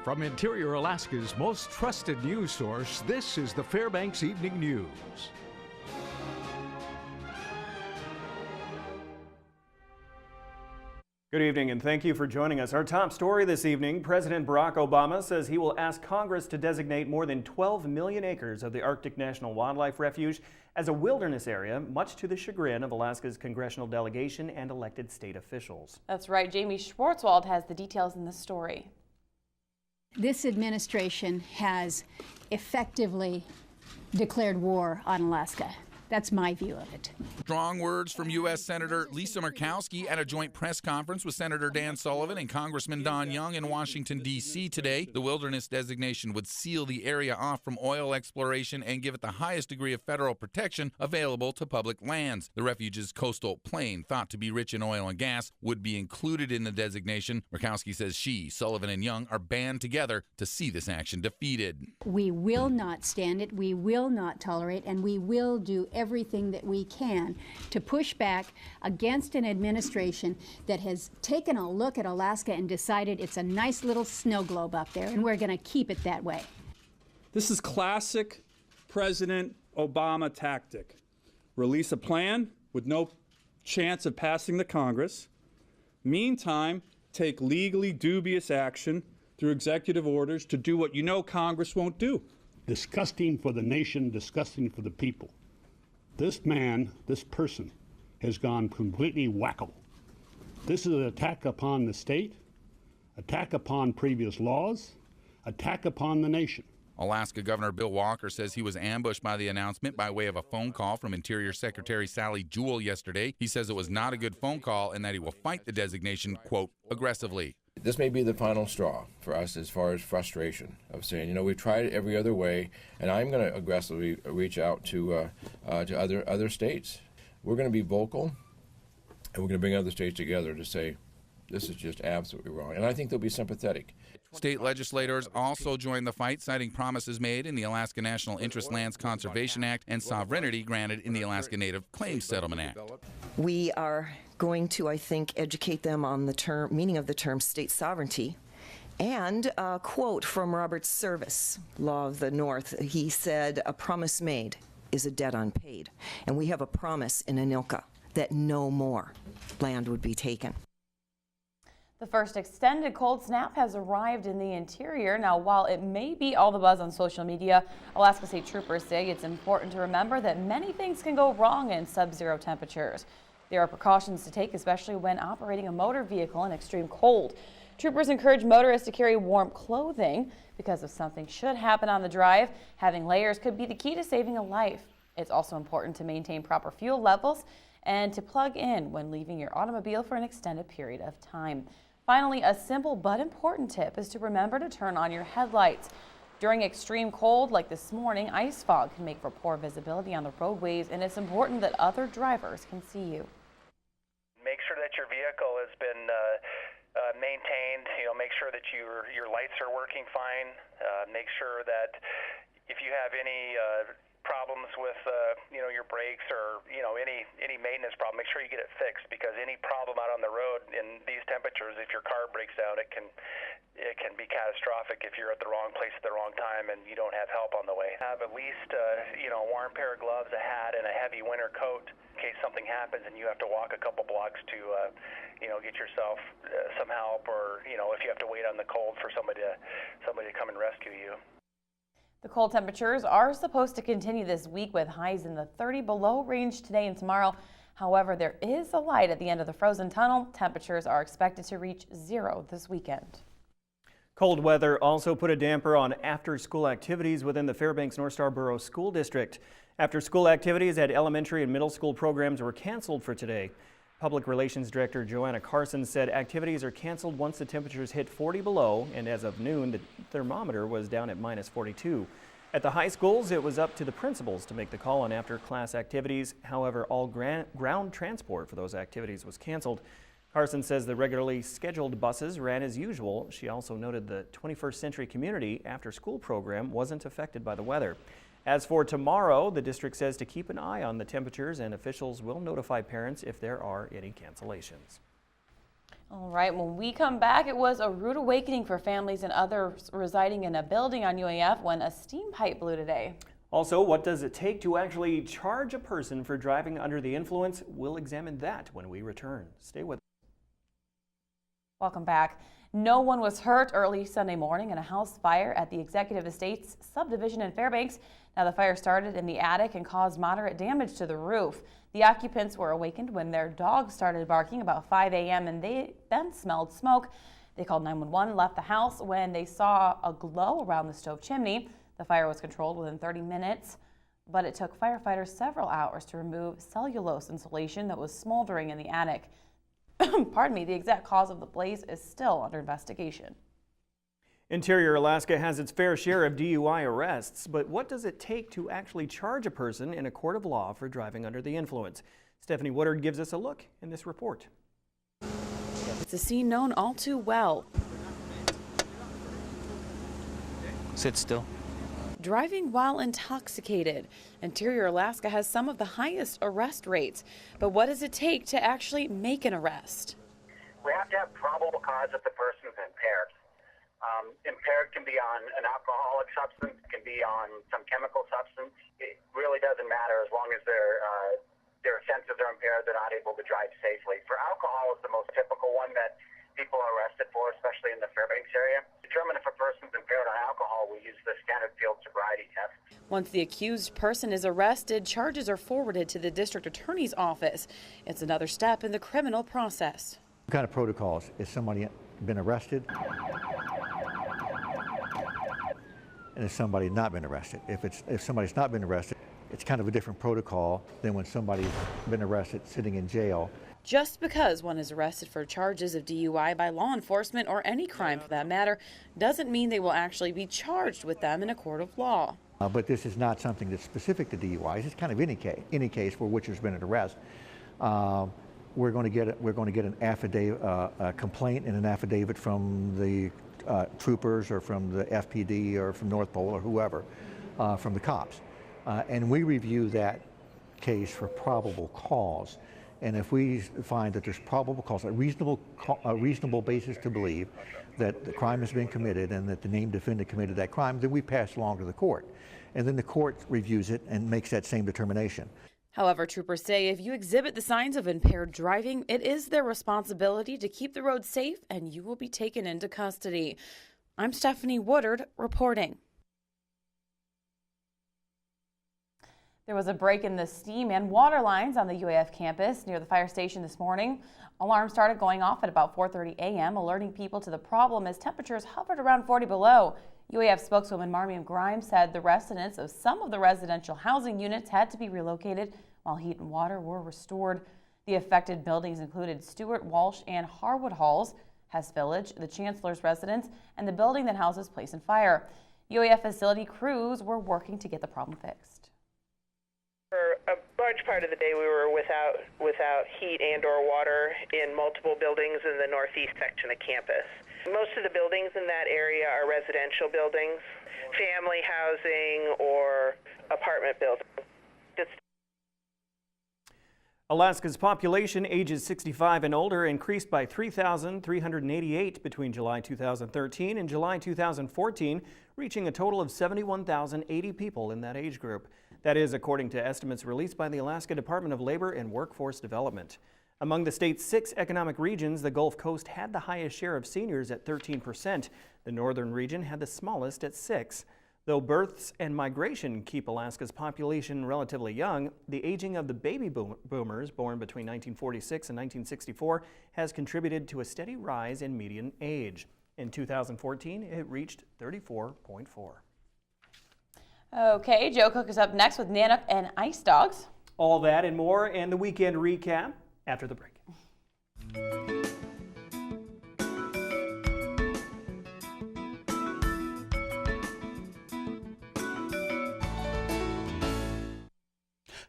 From Interior Alaska's most trusted news source, this is the Fbx Evening News. Good evening and thank you for joining us. Our top story this evening, President Barack Obama says he will ask Congress to designate more than 12 million acres of the Arctic National Wildlife Refuge as a wilderness area, much to the chagrin of Alaska's congressional delegation and elected state officials. That's right. Jamie Schwartzwald has the details in this story. This administration has effectively declared war on Alaska. That's my view of it. Strong words from U.S. Senator Lisa Murkowski at a joint press conference with Senator Dan Sullivan and Congressman Don Young in Washington, D.C. today. The wilderness designation would seal the area off from oil exploration and give it the highest degree of federal protection available to public lands. The refuge's coastal plain, thought to be rich in oil and gas, would be included in the designation. Murkowski says she, Sullivan, and Young are band together to see this action defeated. We will not stand it, we will not tolerate, and we will do everything that we can to push back against an administration that has taken a look at Alaska and decided it's a nice little snow globe up there, and we're going to keep it that way. This is classic President Obama tactic. Release a plan with no chance of passing the Congress. Meantime, take legally dubious action through executive orders to do what you know Congress won't do. Disgusting for the nation, disgusting for the people. This man, this person, has gone completely wacko. This is an attack upon the state, attack upon previous laws, attack upon the nation. Alaska Governor Bill Walker says he was ambushed by the announcement by way of a phone call from Interior Secretary Sally Jewell yesterday. He says it was not a good phone call and that he will fight the designation, quote, aggressively. This may be the final straw for us as far as frustration of saying, you know, we've tried it every other way, and I'm going to aggressively reach out to other states. We're going to be vocal, and we're going to bring other states together to say, this is just absolutely wrong. And I think they'll be sympathetic. State legislators also joined the fight, citing promises made in the Alaska National Interest Lands Conservation Act and sovereignty granted in the Alaska Native Claims Settlement Act. We are going to, I think, educate them on the meaning of the term state sovereignty. And a quote from Robert Service, Law of the North. He said, "A promise made is a debt unpaid." And we have a promise in Anilka that no more land would be taken. The first extended cold snap has arrived in the interior. Now, while it may be all the buzz on social media, Alaska State Troopers say it's important to remember that many things can go wrong in sub-zero temperatures. There are precautions to take, especially when operating a motor vehicle in extreme cold. Troopers encourage motorists to carry warm clothing because if something should happen on the drive, having layers could be the key to saving a life. It's also important to maintain proper fuel levels and to plug in when leaving your automobile for an extended period of time. Finally, a simple but important tip is to remember to turn on your headlights. During extreme cold like this morning, ice fog can make for poor visibility on the roadways, and it's important that other drivers can see you. Make sure that your vehicle has been maintained. Make sure that your lights are working fine. Make sure that if you have any problems with your brakes or any maintenance problem, make sure you get it fixed, because any problem out on the road in these temperatures, if your car breaks down, it can be catastrophic if you're at the wrong place at the wrong time and you don't have help on the way. Have at least a warm pair of gloves, a hat, and a heavy winter coat in case something happens and you have to walk a couple blocks to get yourself some help, or if you have to wait on the cold for somebody to come and rescue you. The cold temperatures are supposed to continue this week with highs in the 30 below range today and tomorrow. However, there is a light at the end of the frozen tunnel. Temperatures are expected to reach 0 this weekend. Cold weather also put a damper on after-school activities within the Fairbanks North Star Borough School District. After-school activities at elementary and middle school programs were canceled for today. Public Relations Director Joanna Carson said activities are canceled once the temperatures hit 40 below, and as of noon, the thermometer was down at -42. At the high schools, it was up to the principals to make the call on after-class activities. However, all ground transport for those activities was canceled. Carson says the regularly scheduled buses ran as usual. She also noted the 21st Century Community after-school program wasn't affected by the weather. As for tomorrow, the district says to keep an eye on the temperatures, and officials will notify parents if there are any cancellations. All right, when we come back, it was a rude awakening for families and others residing in a building on UAF when a steam pipe blew today. Also, what does it take to actually charge a person for driving under the influence? We'll examine that when we return. Stay with us. Welcome back. No one was hurt early Sunday morning in a house fire at the Executive Estates subdivision in Fairbanks. Now, the fire started in the attic and caused moderate damage to the roof. The occupants were awakened when their dog started barking about 5 a.m. and they then smelled smoke. They called 911, left the house when they saw a glow around the stove chimney. The fire was controlled within 30 minutes, but it took firefighters several hours to remove cellulose insulation that was smoldering in the attic. Pardon me, the exact cause of the blaze is still under investigation. Interior Alaska has its fair share of DUI arrests, but what does it take to actually charge a person in a court of law for driving under the influence? Stephanie Woodard gives us a look in this report. It's a scene known all too well. Sit still. Driving while intoxicated. Interior Alaska has some of the highest arrest rates. But what does it take to actually make an arrest? We have to have probable cause that the person's impaired. Impaired can be on an alcoholic substance, can be on some chemical substance. It really doesn't matter as long as their senses are impaired, they're not able to drive safely. For alcohol is the most typical one that people are arrested for, especially in the Fairbanks area. To determine if a person's impaired on alcohol, we use the standard field sobriety test. Once the accused person is arrested, charges are forwarded to the district attorney's office. It's another step in the criminal process. What kind of protocols? Is somebody been arrested? And has somebody not been arrested? If somebody's not been arrested, it's kind of a different protocol than when somebody's been arrested sitting in jail. Just because one is arrested for charges of DUI by law enforcement, or any crime for that matter, doesn't mean they will actually be charged with them in a court of law. But this is not something that's specific to DUIs. It's kind of any case for which there's been an arrest. We're going to get an affidavit, a complaint, and an affidavit from the troopers, or from the FPD, or from North Pole, or whoever, from the cops, and we review that case for probable cause. And if we find that there's probable cause, a reasonable basis to believe that the crime has been committed and that the named defendant committed that crime, then we pass it along to the court. And then the court reviews it and makes that same determination. However, troopers say if you exhibit the signs of impaired driving, it is their responsibility to keep the road safe and you will be taken into custody. I'm Stephanie Woodard reporting. There was a break in the steam and water lines on the UAF campus near the fire station this morning. Alarms started going off at about 4:30 a.m., alerting people to the problem as temperatures hovered around 40 below. UAF spokeswoman Marmion Grimes said the residents of some of the residential housing units had to be relocated while heat and water were restored. The affected buildings included Stewart, Walsh, and Harwood Halls, Hess Village, the Chancellor's residence, and the building that houses Place and Fire. UAF facility crews were working to get the problem fixed. For a large part of the day, we were without heat and/or water in multiple buildings in the northeast section of campus. Most of the buildings in that area are residential buildings, family housing, or apartment buildings. Alaska's population ages 65 and older increased by 3,388 between July 2013 and July 2014, reaching a total of 71,080 people in that age group. That is according to estimates released by the Alaska Department of Labor and Workforce Development. Among the state's 6 economic regions, the Gulf Coast had the highest share of seniors at 13%. The northern region had the smallest at 6%. Though births and migration keep Alaska's population relatively young, the aging of the baby boomers born between 1946 and 1964 has contributed to a steady rise in median age. In 2014, it reached 34.4. Okay, Joe Cook is up next with Nanook and Ice Dogs. All that and more, and the weekend recap after the break.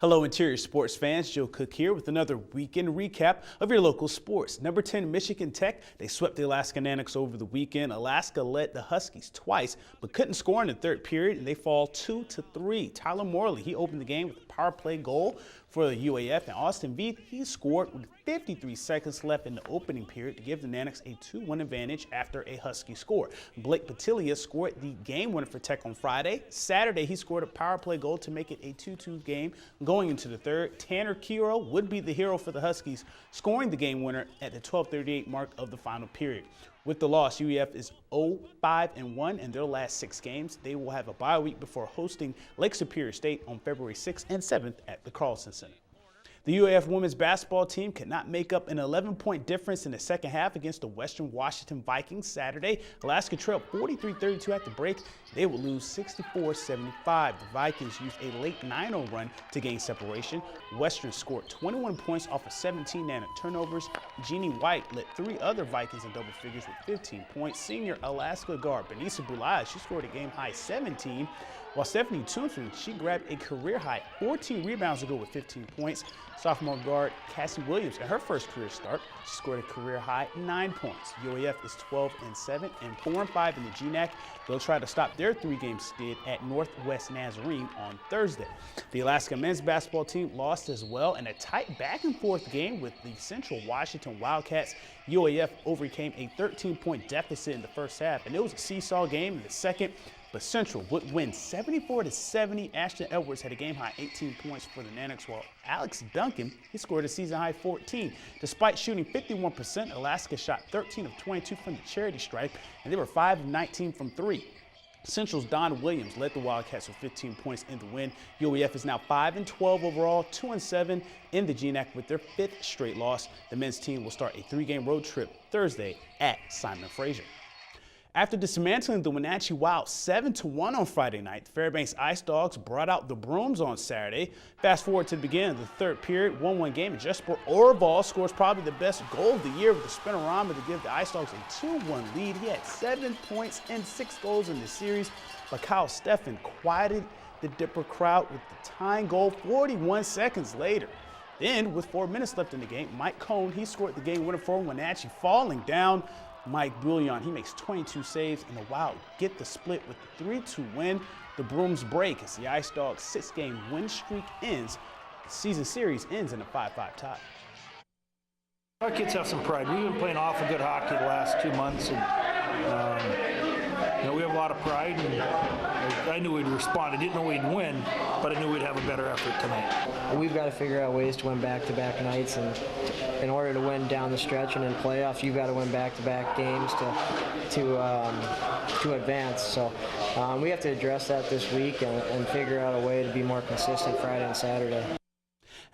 Hello, Interior sports fans. Joe Cook here with another weekend recap of your local sports. Number 10, Michigan Tech. They swept the Alaska Nanooks over the weekend. Alaska led the Huskies twice, but couldn't score in the third period, and they fall 2-3. Tyler Morley, he opened the game with a power play goal For the UAF and Austin Veith, he scored with 53 seconds left in the opening period to give the Nanniks a 2-1 advantage after a Husky score. Blake Patilia scored the game winner for Tech on Friday. Saturday, he scored a power play goal to make it a 2-2 game going into the third. Tanner Kiro would be the hero for the Huskies, scoring the game winner at the 12:38 mark of the final period. With the loss, UEF is 0-5-1 in their last 6 games. They will have a bye week before hosting Lake Superior State on February 6th and 7th at the Carlson Center. The UAF women's basketball team could not make up an 11-point difference in the second half against the Western Washington Vikings Saturday. Alaska trailed 43-32 at the break. They would lose 64-75. The Vikings used a late 9-0 run to gain separation. Western scored 21 points off of 17 Nana turnovers. Jeannie White led 3 other Vikings in double figures with 15 points. Senior Alaska guard Benisa Bulaj, she scored a game-high 17. While Stephanie Toonson, she grabbed a career-high 14 rebounds to go with 15 points. Sophomore guard Cassie Williams, at her first career start, she scored a career-high 9 points. UAF is 12-7 and 4-5 in the GNAC. They'll try to stop their 3-game skid at Northwest Nazarene on Thursday. The Alaska men's basketball team lost as well in a tight back-and-forth game with the Central Washington Wildcats. UAF overcame a 13-point deficit in the first half, and it was a seesaw game in the second. But Central would win 74-70. Ashton Edwards had a game-high 18 points for the Nanniks, while Alex Duncan, he scored a season-high 14. Despite shooting 51%, Alaska shot 13 of 22 from the charity stripe, and they were 5 of 19 from 3. Central's Don Williams led the Wildcats with 15 points in the win. UAF is now 5-12 overall, 2-7 in the GNAC with their 5th straight loss. The men's team will start a 3-game road trip Thursday at Simon Fraser. After dismantling the Wenatchee Wild 7-1 on Friday night, the Fairbanks Ice Dogs brought out the brooms on Saturday. Fast forward to the beginning of the third period, 1-1 game, and Jesper Orval scores probably the best goal of the year with the spinorama to give the Ice Dogs a 2-1 lead. He had 7 points and 6 goals in the series, but Kyle Steffen quieted the Dipper crowd with the tying goal 41 seconds later. Then, with 4 minutes left in the game, Mike Cohn, he scored the game winner for Wenatchee, falling down. Mike Bouillon, he makes 22 saves, and the Wild get the split with the 3-2 win. The brooms break as the Ice Dogs' 6-game win streak ends. The season series ends in a 5-5 tie. Our kids have some pride. We've been playing awful good hockey the last 2 months, and we have a lot of pride. And I knew we'd respond. I didn't know we'd win, but I knew we'd have a better effort tonight. We've got to figure out ways to win back-to-back nights, and in order to win down the stretch and in playoffs, you've got to win back-to-back games to advance. So we have to address that this week and figure out a way to be more consistent Friday and Saturday.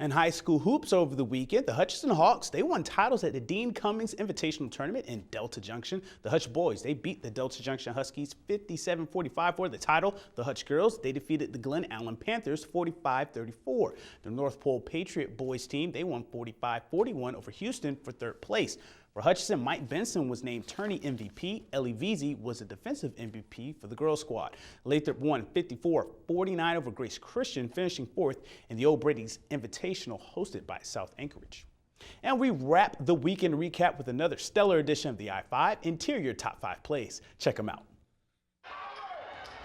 And high school hoops over the weekend, the Hutchinson Hawks, they won titles at the Dean Cummings Invitational Tournament in Delta Junction. The Hutch boys, they beat the Delta Junction Huskies 57-45 for the title. The Hutch girls, they defeated the Glen Allen Panthers 45-34. The North Pole Patriot boys team, they won 45-41 over Houston for 3rd place. For Hutchinson, Mike Benson was named tourney MVP. Ellie Veazey was a defensive MVP for the girls squad. Lathrop won 54-49 over Grace Christian, finishing 4th in the Old Brady's Invitational hosted by South Anchorage. And we wrap the weekend recap with another stellar edition of the I-5 Interior Top 5 Plays. Check them out.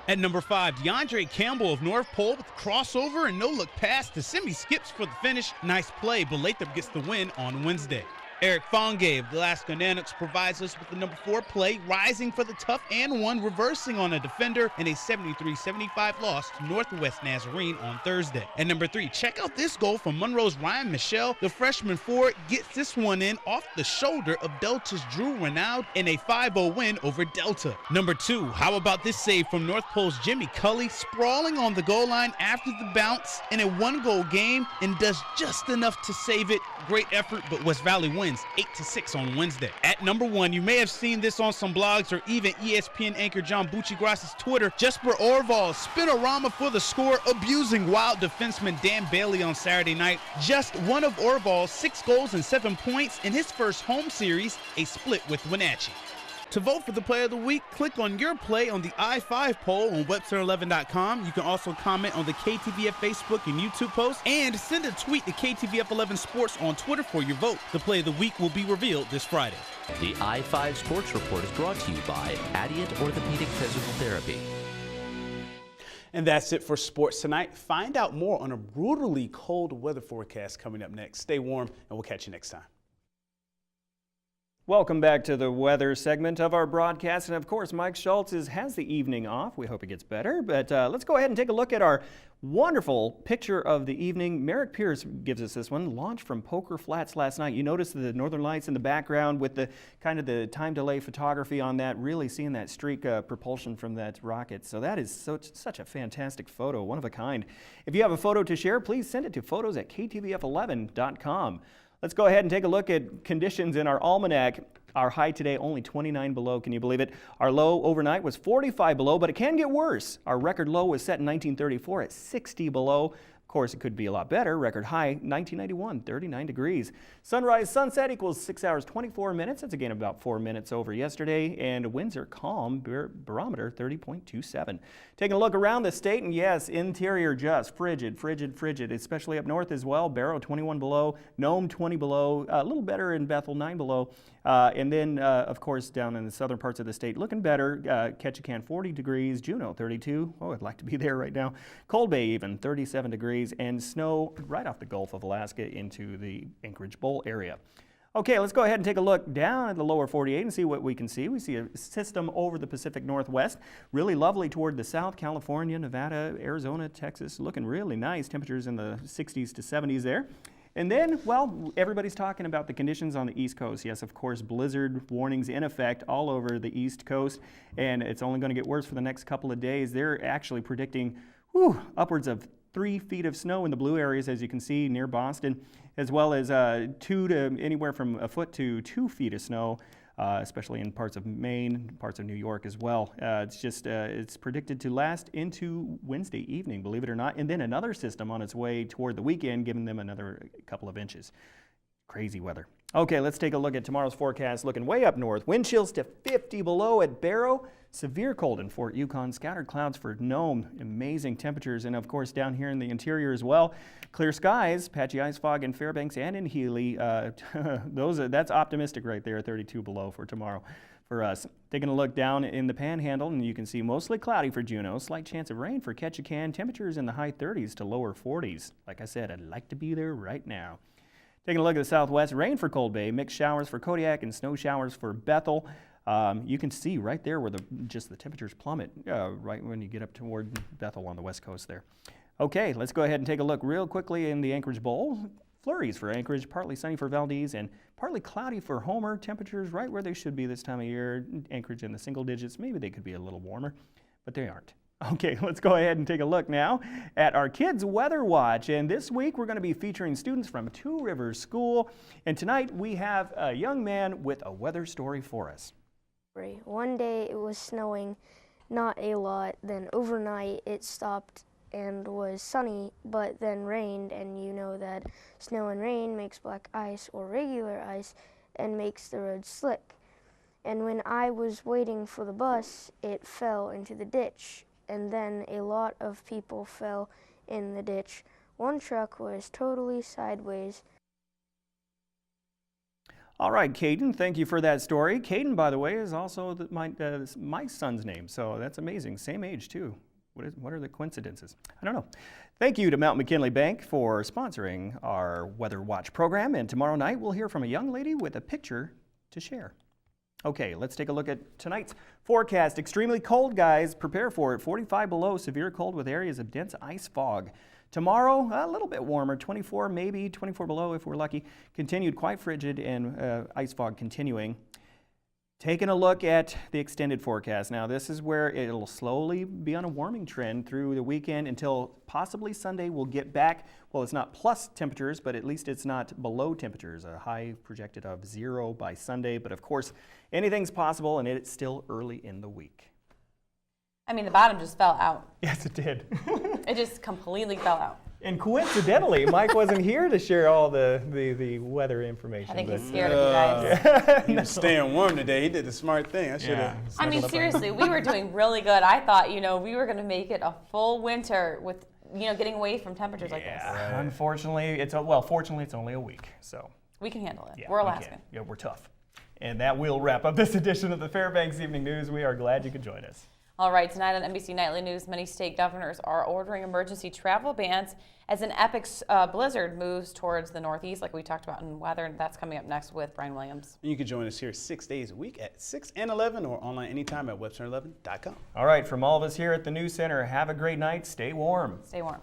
At number 5, DeAndre Campbell of North Pole with crossover and no-look pass to Simi skips for the finish. Nice play, but Lathrop gets the win on Wednesday. Eric Fonge of the Alaska Nanniks provides us with the number 4 play, rising for the tough and one, reversing on a defender in a 73-75 loss to Northwest Nazarene on Thursday. At number 3, check out this goal from Monroe's Ryan Michelle. The freshman forward gets this one in off the shoulder of Delta's Drew Renaud in a 5-0 win over Delta. Number 2, how about this save from North Pole's Jimmy Cully, sprawling on the goal line after the bounce in a 1-goal game and does just enough to save it. Great effort, but West Valley wins 8-6 on Wednesday. At number 1, you may have seen this on some blogs or even ESPN anchor John Buccigross's Twitter. Jesper Orval spinorama for the score, abusing Wild defenseman Dan Bailey on Saturday night. Just one of Orval's 6 goals and 7 points in his first home series, a split with Wenatchee. To vote for the play of the week, click on your play on the I-5 poll on Webster11.com. You can also comment on the KTVF Facebook and YouTube posts, and send a tweet to KTVF11 Sports on Twitter for your vote. The play of the week will be revealed this Friday. The I-5 Sports Report is brought to you by Adient Orthopedic Physical Therapy. And that's it for sports tonight. Find out more on a brutally cold weather forecast coming up next. Stay warm, and we'll catch you next time. Welcome back to the weather segment of our broadcast. And of course, Mike Schultz has the evening off. We hope it gets better. But let's go ahead and take a look at our wonderful picture of the evening. Merrick Pierce gives us this one, launched from Poker Flats last night. You notice the northern lights in the background with the kind of the time delay photography on that, really seeing that streak propulsion from that rocket. So that is such a fantastic photo, one of a kind. If you have a photo to share, please send it to photos@ktvf11.com. Let's go ahead and take a look at conditions in our almanac. Our high today only 29 below, can you believe it? Our low overnight was 45 below, but it can get worse. Our record low was set in 1934 at 60 below. Of course, it could be a lot better. Record high, 1991, 39 degrees. Sunrise, sunset equals 6 hours, 24 minutes. That's again about 4 minutes over yesterday. And winds are calm, barometer 30.27. Taking a look around the state, and yes, interior just frigid, especially up north as well. Barrow, 21 below. Nome, 20 below. A little better in Bethel, 9 below. And then, of course, down in the southern parts of the state, looking better. Ketchikan, 40 degrees. Juneau, 32. Oh, I'd like to be there right now. Cold Bay, even 37 degrees. And snow right off the Gulf of Alaska into the Anchorage Bowl area. Okay, let's go ahead and take a look down at the lower 48 and see what we can see. We see a system over the Pacific Northwest, really lovely toward the south, California, Nevada, Arizona, Texas, looking really nice. Temperatures in the 60s to 70s there. And then, well, everybody's talking about the conditions on the East Coast. Yes, of course, blizzard warnings in effect all over the East Coast, and it's only going to get worse for the next couple of days. They're actually predicting upwards of 3 feet of snow in the blue areas, as you can see near Boston, as well as 2 to anywhere from a foot to 2 feet of snow, especially in parts of Maine, parts of New York as well. It's predicted to last into Wednesday evening, believe it or not, and then another system on its way toward the weekend, giving them another couple of inches. Crazy weather. Okay, let's take a look at tomorrow's forecast. Looking way up north, wind chills to 50 below at Barrow. Severe cold in Fort Yukon, scattered clouds for Nome, amazing temperatures, and of course down here in the interior as well. Clear skies, patchy ice fog in Fairbanks and in Healy. That's optimistic right there, 32 below for tomorrow for us. Taking a look down in the Panhandle, and you can see mostly cloudy for Juneau, slight chance of rain for Ketchikan, temperatures in the high 30s to lower 40s. Like I said, I'd like to be there right now. Taking a look at the southwest, rain for Cold Bay, mixed showers for Kodiak and snow showers for Bethel. You can see right there where the temperatures plummet right when you get up toward Bethel on the west coast there. Okay, let's go ahead and take a look real quickly in the Anchorage Bowl. Flurries for Anchorage, partly sunny for Valdez, and partly cloudy for Homer. Temperatures right where they should be this time of year. Anchorage in the single digits. Maybe they could be a little warmer, but they aren't. Okay, let's go ahead and take a look now at our Kids Weather Watch. And this week we're going to be featuring students from Two Rivers School. And tonight we have a young man with a weather story for us. One day it was snowing, not a lot. Then overnight it stopped and was sunny, but then rained. And you know that snow and rain makes black ice or regular ice and makes the road slick. And when I was waiting for the bus, it fell into the ditch. And then a lot of people fell in the ditch. One truck was totally sideways. All right, Caden, thank you for that story. Caden, by the way, is also my son's name, so that's amazing. Same age, too. What are the coincidences? I don't know. Thank you to Mount McKinley Bank for sponsoring our Weather Watch program. And tomorrow night, we'll hear from a young lady with a picture to share. Okay, let's take a look at tonight's forecast. Extremely cold, guys. Prepare for it. 45 below, severe cold with areas of dense ice fog. Tomorrow, a little bit warmer, 24, maybe 24 below if we're lucky. Continued quite frigid and ice fog continuing. Taking a look at the extended forecast. Now, this is where it'll slowly be on a warming trend through the weekend until possibly Sunday we'll get back. Well, it's not plus temperatures, but at least it's not below temperatures. A high projected of 0 by Sunday. But of course, anything's possible, and it's still early in the week. I mean, the bottom just fell out. Yes, it did. It just completely fell out. And coincidentally, Mike wasn't here to share all the weather information. I think he's scared of you guys. He was staying warm today. He did the smart thing. I mean, seriously, we were doing really good. I thought, we were going to make it a full winter with, getting away from temperatures like this. Right. Unfortunately, fortunately, it's only a week, so. We can handle it. Yeah, we're Alaskan. We're tough. And that will wrap up this edition of the Fairbanks Evening News. We are glad you could join us. All right, tonight on NBC Nightly News, many state governors are ordering emergency travel bans as an epic blizzard moves towards the Northeast, like we talked about in weather, and that's coming up next with Brian Williams. You can join us here 6 days a week at 6 and 11 or online anytime at webster11.com. All right, from all of us here at the News Center, have a great night. Stay warm. Stay warm.